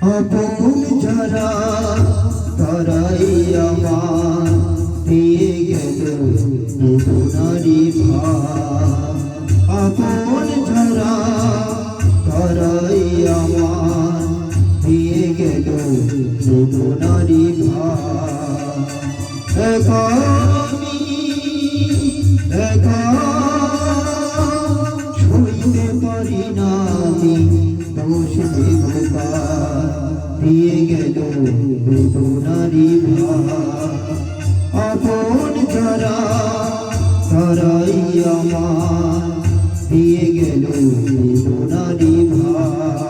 আপন যারা তারাই আমার দিয়ে গেল বেদনারি ভার। আপন যারা তারাই আমার দিয়ে গেল বেদনারি ভার। একা আমি একা সইতে পারি না আমি দোষ দেবতার দিয়ে গেল বেদনারি ভার। আপন যারা তারাই আমার দিয়ে গেল বেদনারি ভার।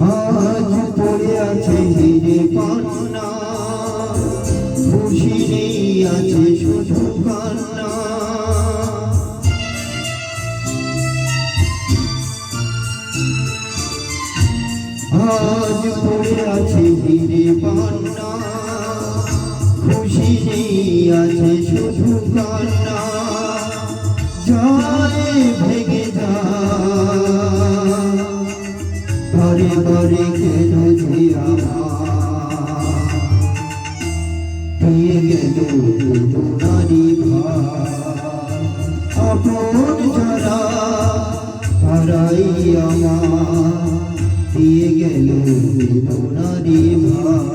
আজ পড়ে আছে হিরে পান্না, খুশি নেই আছে শুধু কান্না। আজ পড়ে আছে হিরে পান্না, খুশি নেই আছে শুধু কান্না। যায় ভেঙে যায় ঘরে ঘরে কেন যে আমার দিয়ে গেল বেদনারি ভার। আপন যারা তারাই আমার দিয়ে গেল বেদনারি ভার।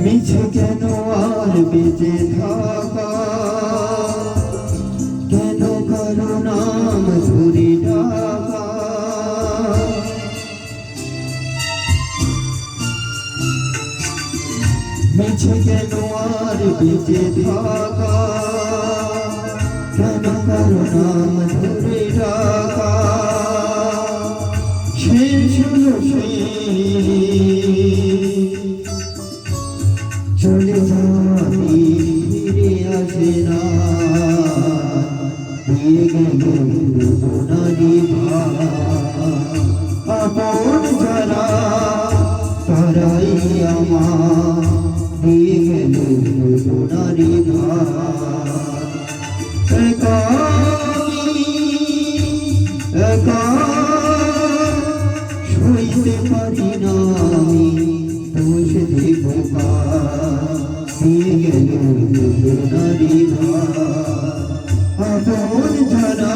মিছে কেন আর বেঁচে থাকা, কেন কারো নাম ধরে ডাকা। মিছে কেন আর বেঁচে থাকা, কেন কারো নাম ধরে ডাকা। শেষ হলো চলে যাবি ফিরে আসে না, দিয়ে গেল বেদনারি ভার। আপন যারা তারাই আমার দিয়ে গেল বেদনারি ভার। একা আমি একা সইতে পারি না আমি দোষ দেবতার দিয়ে গেল বেদনারি ভার। আপন যারা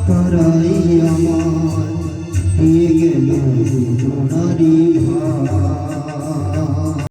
তারাই আমার দিয়ে গেল বেদনারি